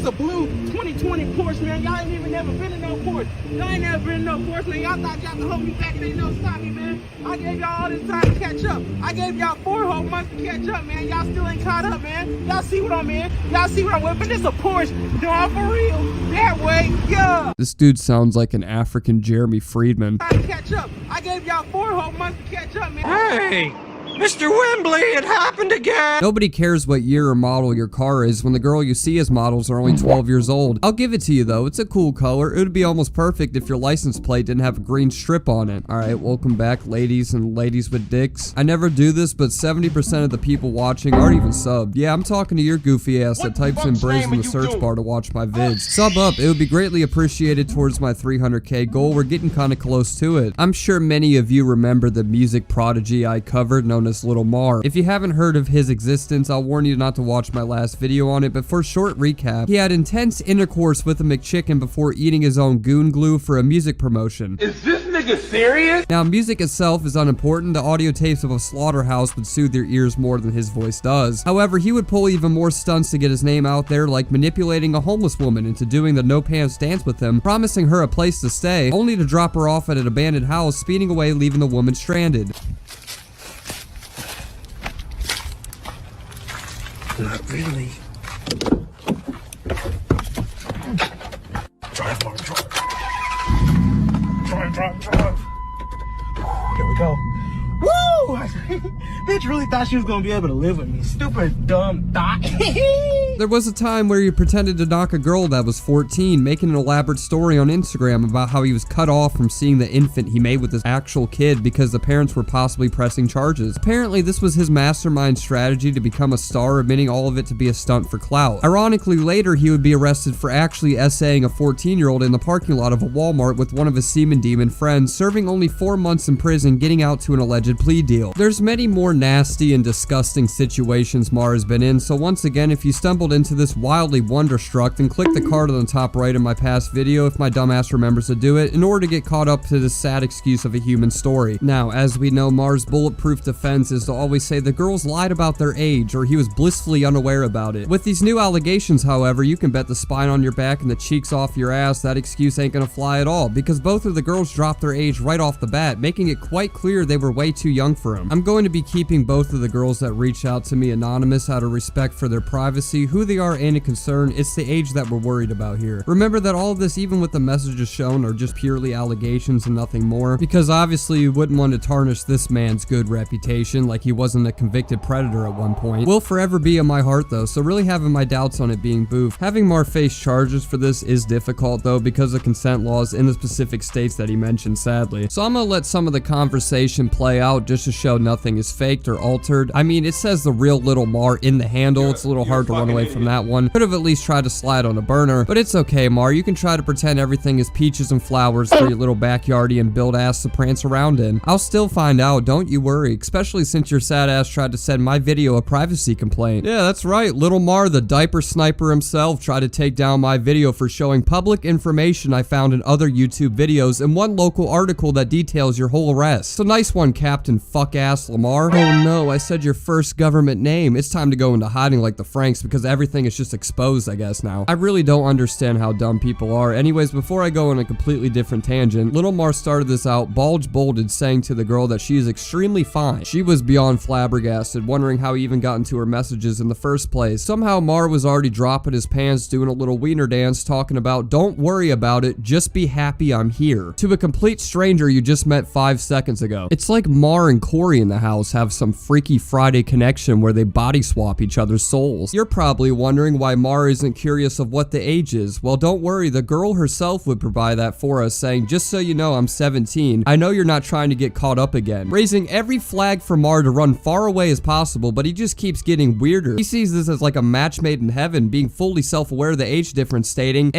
It's a blue 2020 Porsche, man. Y'all ain't even never been in no Porsche. Y'all ain't never been in no Porsche, man. Y'all thought y'all could hold me back and ain't no stopping, man. I gave y'all all this time to catch up. I gave y'all 4 whole months to catch up, man. Y'all still ain't caught up, man. Y'all see what I'm in. Y'all see what I'm whipping. This a Porsche. No, for real. That way, yeah. This dude sounds like an African Jeremy Friedman. Time to catch up. I gave y'all 4 whole months to catch up, man. Hey! Mr. Wembley, it happened again! Nobody cares what year or model your car is when the girl you see as models are only 12 years old. I'll give it to you though, it's a cool color. It would be almost perfect if your license plate didn't have a green strip on it. Alright, welcome back ladies and ladies with dicks. I never do this, but 70% of the people watching aren't even subbed. Yeah, I'm talking to your goofy ass that types in BriZ in the search bar to watch my vids. Sub up, it would be greatly appreciated towards my 300k goal. We're getting kinda close to it. I'm sure many of you remember the music prodigy I covered known as Lil Mar. If you haven't heard of his existence, I'll warn you not to watch my last video on it, but for a short recap, he had intense intercourse with a McChicken before eating his own goon glue for a music promotion. Is this nigga serious? Now, music itself is unimportant. The audio tapes of a slaughterhouse would soothe your ears more than his voice does. However, he would pull even more stunts to get his name out there, like manipulating a homeless woman into doing the no pants dance with him, promising her a place to stay, only to drop her off at an abandoned house, speeding away, leaving the woman stranded. Not really. Drive, Mark, drive. Drive. Here we go. Woo! Bitch really thought she was gonna be able to live with me. Stupid, dumb thought. There was a time where he pretended to knock a girl that was 14, making an elaborate story on Instagram about how he was cut off from seeing the infant he made with his actual kid because the parents were possibly pressing charges. Apparently, this was his mastermind strategy to become a star, admitting all of it to be a stunt for clout. Ironically, later he would be arrested for actually essaying a 14-year-old in the parking lot of a Walmart with one of his semen demon friends, serving only 4 months in prison, getting out to an alleged plea deal. There's many more nasty and disgusting situations Mar has been in, so once again, if you stumbled into this wildly wonderstruck, then click the card on the top right of my past video if my dumbass remembers to do it, in order to get caught up to this sad excuse of a human story. Now, as we know, Mar's bulletproof defense is to always say the girls lied about their age, or he was blissfully unaware about it. With these new allegations, however, you can bet the spine on your back and the cheeks off your ass that excuse ain't gonna fly at all, because both of the girls dropped their age right off the bat, making it quite clear they were way too young for him. I'm going to be keeping both of the girls that reached out to me anonymous out of respect for their privacy, who they are, and a concern. It's the age that we're worried about here. Remember that all of this, even with the messages shown, are just purely allegations and nothing more, because obviously you wouldn't want to tarnish this man's good reputation like he wasn't a convicted predator at one point. Will forever be in my heart though, so really having my doubts on it being boof. Having Mar face charges for this is difficult though, because of consent laws in the specific states that he mentioned, sadly. So I'm gonna let some of the conversation play out just to show nothing is faked or altered. I mean, it says the real Lil Mar in the handle. It's a little hard to run away from that one. Could have at least tried to slide on a burner, but it's okay, Mar. You can try to pretend everything is peaches and flowers for your little backyardian build ass to prance around in. I'll still find out, don't you worry, especially since your sad ass tried to send my video a privacy complaint. Yeah, that's right, Lil Mar, the diaper sniper himself, tried to take down my video for showing public information I found in other YouTube videos and one local article that details your whole arrest. So nice one, Captain Fuck-Ass Lamar. Oh no, I said your first government name. It's time to go into hiding like the Franks because everything is just exposed, I guess, now. I really don't understand how dumb people are. Anyways, before I go on a completely different tangent, Lil Mar started this out bulge-bolded, saying to the girl that she is extremely fine. She was beyond flabbergasted, wondering how he even got into her messages in the first place. Somehow Mar was already dropping his pants, doing a little wiener dance, talking about, don't worry about it, just be happy I'm here, to a complete stranger you just met 5 seconds ago. It's like Mar and Corey in the house have some Freaky Friday connection where they body swap each other's souls. You're probably wondering why Mar isn't curious of what the age is. Well, don't worry, the girl herself would provide that for us, saying, just so you know, I'm 17. I know you're not trying to get caught up again. Raising every flag for Mar to run far away as possible, but he just keeps getting weirder. He sees this as like a match made in heaven, being fully self-aware of the age difference, stating,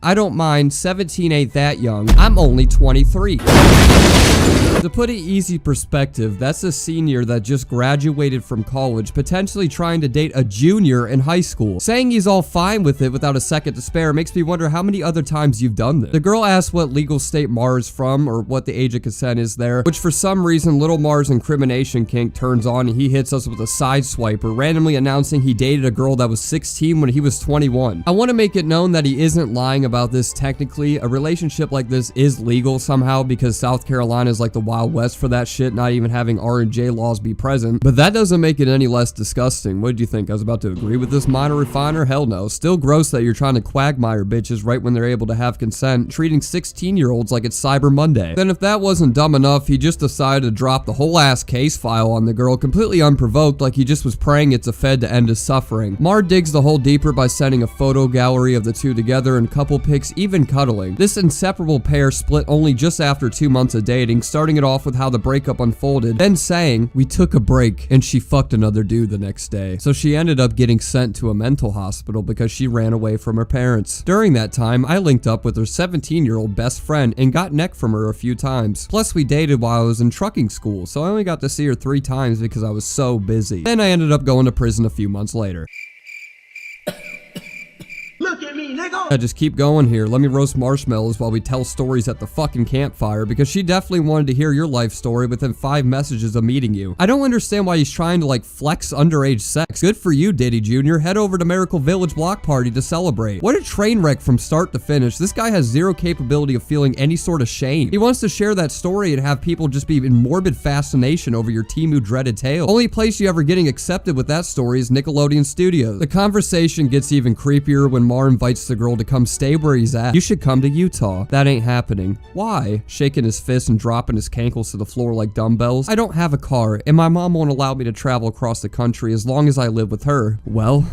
I don't mind, 17 ain't that young. I'm only 23. To put it easy perspective, that's a senior that just graduated from college, potentially trying to date a junior in high school. school. Saying he's all fine with it without a second to spare makes me wonder how many other times you've done this. The girl asks what legal state Mar is from or what the age of consent is there, which for some reason Lil Mar's incrimination kink turns on and he hits us with a side swiper, randomly announcing he dated a girl that was 16 when he was 21. I want to make it known that he isn't lying about this technically. A relationship like this is legal somehow because South Carolina is like the Wild West for that shit, not even having R&J laws be present, but that doesn't make it any less disgusting. What did you think? I was about to agree with this minor refiner? Hell no. Still gross that you're trying to quagmire bitches right when they're able to have consent, treating 16-year-olds like it's Cyber Monday. Then if that wasn't dumb enough, he just decided to drop the whole ass case file on the girl completely unprovoked, like he just was praying it's a fed to end his suffering. Mar digs the hole deeper by sending a photo gallery of the two together and couple pics, even cuddling. This inseparable pair split only just after 2 months of dating, starting it off with how the breakup unfolded, then saying, "We took a break and she fucked another dude the next day." So she ended up getting sent to a mental hospital because she ran away from her parents. During that time, I linked up with her 17-year-old best friend and got neck from her a few times. Plus we dated while I was in trucking school, so I only got to see her 3 times because I was so busy. Then I ended up going to prison a few months later. Look at me, nigga. I just keep going here. Let me roast marshmallows while we tell stories at the fucking campfire because she definitely wanted to hear your life story within 5 messages of meeting you. I don't understand why he's trying to like flex underage sex. Good for you, Diddy Jr. Head over to Miracle Village block party to celebrate. What a train wreck from start to finish. This guy has zero capability of feeling any sort of shame. He wants to share that story and have people just be in morbid fascination over your Temu dreaded tale. Only place you ever getting accepted with that story is Nickelodeon Studios. The conversation gets even creepier when Mar invites the girl to come stay where he's at. "You should come to Utah." "That ain't happening." "Why?" Shaking his fist and dropping his cankles to the floor like dumbbells. "I don't have a car, and my mom won't allow me to travel across the country as long as I live with her." "Well,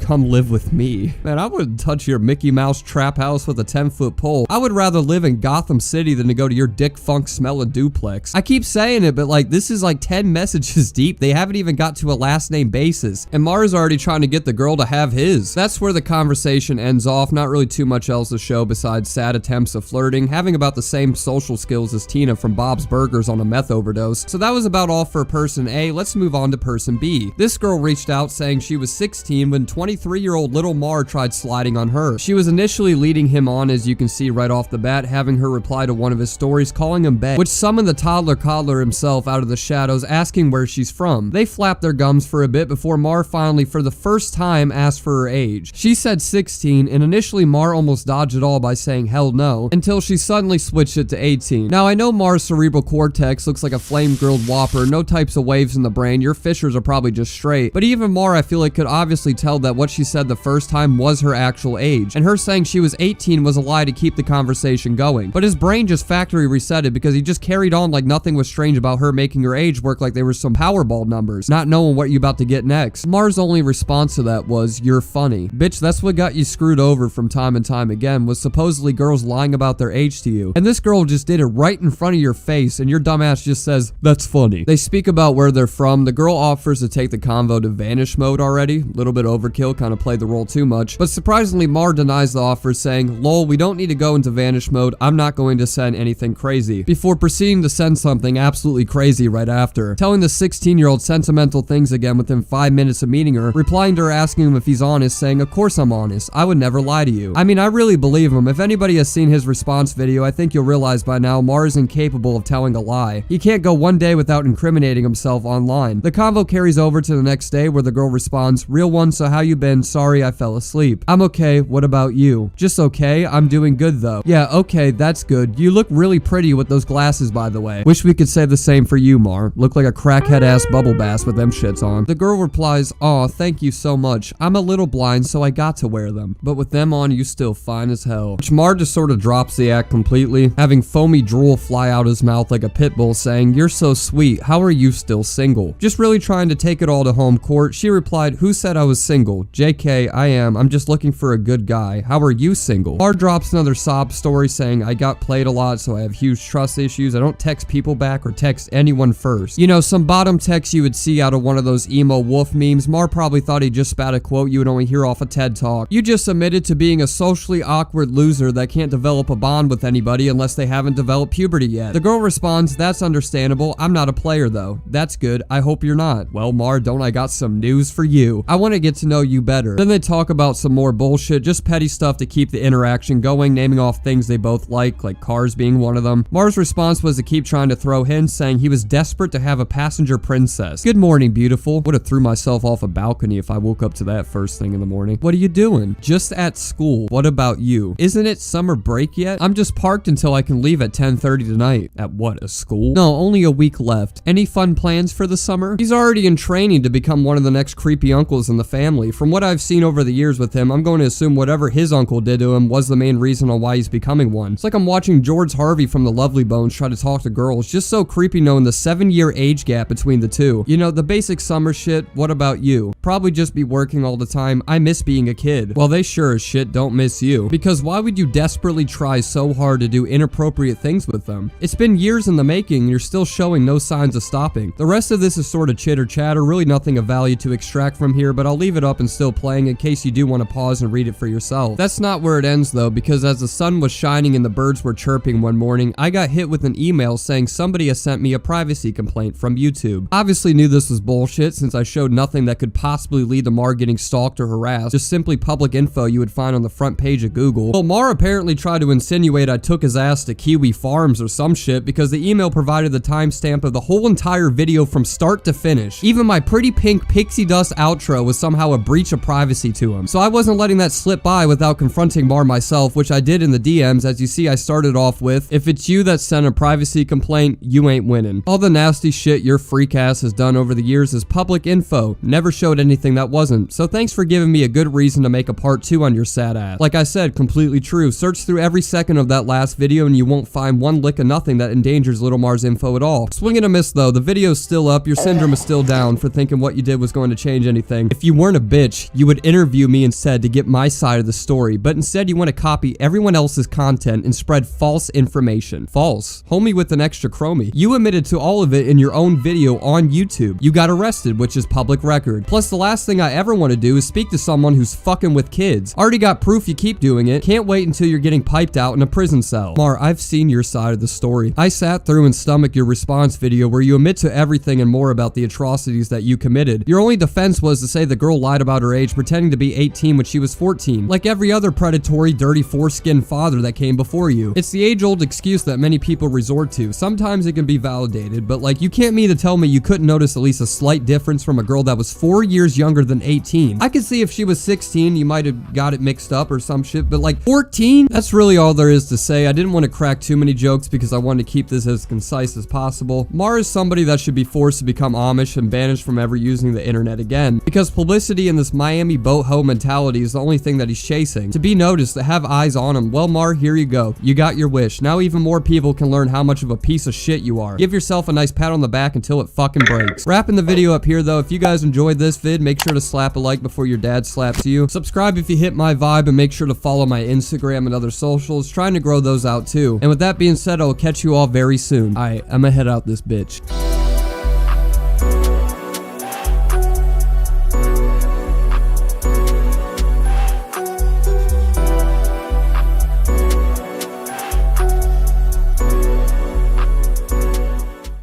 come live with me." Man, I wouldn't touch your Mickey Mouse trap house with a 10-foot pole. I would rather live in Gotham City than to go to your dick funk smelling duplex. I keep saying it, but like this is like 10 messages deep. They haven't even got to a last name basis. And Mar's already trying to get the girl to have his. That's where the conversation ends off. Not really too much else to show besides sad attempts of flirting, having about the same social skills as Tina from Bob's Burgers on a meth overdose. So that was about all for person A. Let's move on to person B. This girl reached out saying she was 16 when 23-year-old Lil Mar tried sliding on her. She was initially leading him on, as you can see right off the bat, having her reply to one of his stories calling him bae, which summoned the toddler coddler himself out of the shadows asking where she's from. They flapped their gums for a bit before Mar finally for the first time asked for her age. She said 16 and initially Mar almost dodged it all by saying hell no, until she suddenly switched it to 18. Now I know Mar's cerebral cortex looks like a flame-grilled Whopper, no types of waves in the brain, your fissures are probably just straight, but even Mar I feel like could obviously tell that what she said the first time was her actual age, and her saying she was 18 was a lie to keep the conversation going. But his brain just factory resetted because he just carried on like nothing was strange about her making her age work like they were some Powerball numbers, not knowing what you about to get next. Mar's only response to that was, "You're funny." Bitch, that's what got you screwed over from time and time again, was supposedly girls lying about their age to you. And this girl just did it right in front of your face and your dumbass just says, "That's funny." They speak about where they're from. The girl offers to take the convo to vanish mode already. Little bit overkill, kind of played the role too much. But surprisingly, Mar denies the offer saying, "Lol, we don't need to go into vanish mode. I'm not going to send anything crazy." Before proceeding to send something absolutely crazy right after. Telling the 16-year-old sentimental things again within 5 minutes of meeting her, replying to her asking him if he's honest, saying, "Of course I'm honest. I would never lie to you." I mean, I really believe him. If anybody has seen his response video, I think you'll realize by now Mar is incapable of telling a lie. He can't go one day without incriminating himself online. The convo carries over to the next day where the girl responds, "Real one, so how you been? Sorry I fell asleep." "I'm okay. What about you?" "Just okay. I'm doing good though." "Yeah, okay, that's good. You look really pretty with those glasses, by the way. Wish we could say the same for you, Mar. Look like a crackhead ass bubble bass with them shits on." The girl replies, "Aw, thank you so much. I'm a little blind, so I got to wear them. But with them on, you still fine as hell." Which Mar just sort of drops the act completely, having foamy drool fly out his mouth like a pit bull saying, "You're so sweet. How are you still single?" Just really trying to take it all to home court, she replied, "Who said I was single? JK, I am. I'm just looking for a good guy. How are you single?" Mar drops another sob story saying, "I got played a lot, so I have huge trust issues. I don't text people back or text anyone first." You know, some bottom text you would see out of one of those emo wolf memes. Mar probably thought he just spat a quote you would only hear off a TED Talk. You just admitted to being a socially awkward loser that can't develop a bond with anybody unless they haven't developed puberty yet. The girl responds, "That's understandable. I'm not a player though." "That's good. I hope you're not." "Well, Mar, don't I got some news for you. I want to get to know you better. Then they talk about some more bullshit, just petty stuff to keep the interaction going, naming off things they both like cars being one of them. Mar's response was to keep trying to throw hints, saying he was desperate to have a passenger princess. Good morning, beautiful. Would have threw myself off a balcony if I woke up to that first thing in the morning. What are you doing? Just at school. What about you? Isn't it summer break yet? I'm just parked until I can leave at 10:30 tonight. At what, a school? No, only a week left. Any fun plans for the summer? He's already in training to become one of the next creepy uncles in the family. From what I've seen over the years with him, I'm going to assume whatever his uncle did to him was the main reason on why he's becoming one. It's like I'm watching George Harvey from the Lovely Bones try to talk to girls. Just so creepy knowing the 7-year age gap between the two. You know, the basic summer shit. What about you? Probably just be working all the time. I miss being a kid. Well, they sure as shit don't miss you. Because why would you desperately try so hard to do inappropriate things with them? It's been years in the making and you're still showing no signs of stopping. The rest of this is sort of chitter chatter, really nothing of value to extract from here, but I'll leave it up and still playing in case you do want to pause and read it for yourself. That's not where it ends though, because as the sun was shining and the birds were chirping one morning, I got hit with an email saying somebody has sent me a privacy complaint from YouTube. Obviously knew this was bullshit since I showed nothing that could possibly lead to Mar getting stalked or harassed, just simply public info you would find on the front page of Google. Well, Mar apparently tried to insinuate I took his ass to Kiwi Farms or some shit because the email provided the timestamp of the whole entire video from start to finish. Even my pretty pink pixie dust outro was somehow a breach of privacy to him. So I wasn't letting that slip by without confronting Mar myself, which I did in the DMs. As you see, I started off with, if it's you that sent a privacy complaint, you ain't winning. All the nasty shit your freak ass has done over the years is public info. Never showed anything that wasn't. So thanks for giving me a good reason to make a part 2 on your sad ass. Like I said, completely true. Search through every second of that last video and you won't find one lick of nothing that endangers Lil Mar's info at all. Swing and a miss though. The video's still up. Your syndrome is still down for thinking what you did was going to change anything. If you weren't a bitch, you would interview me instead to get my side of the story, but instead you want to copy everyone else's content and spread false information. False. Homie with an extra chromie. You admitted to all of it in your own video on YouTube. You got arrested, which is public record. Plus, the last thing I ever want to do is speak to someone who's fucking with kids. Already got proof you keep doing it. Can't wait until you're getting piped out in a prison cell. Mar, I've seen your side of the story. I sat through and stomached your response video where you admit to everything and more about the atrocities that you committed. Your only defense was to say the girl lied about her age, pretending to be 18 when she was 14. Like every other predatory, dirty, foreskin father that came before you. It's the age-old excuse that many people resort to. Sometimes it can be validated, but like you can't mean to tell me you couldn't notice at least a slight difference from a girl that was 4 years younger than 18. I could see if she was 16, you might have got it mixed up or some shit, but like 14? That's really all there is to say. I didn't want to crack too many jokes because I wanted to keep this as concise as possible. Mar is somebody that should be forced to become Amish and banished from ever using the internet again, because publicity and this Miami boat hoe mentality is the only thing that he's chasing. To be noticed, to have eyes on him. Well, Mar, here you go. You got your wish. Now even more people can learn how much of a piece of shit you are. Give yourself a nice pat on the back until it fucking breaks. Wrapping the video up here though. If you guys enjoyed this vid, make sure to slap a like before your dad slaps you. Subscribe if you hit my vibe, and make sure to follow my Instagram and other socials. Trying to grow those out too. And with that being said, I'll catch you all very soon. Alright, I'ma head out this bitch.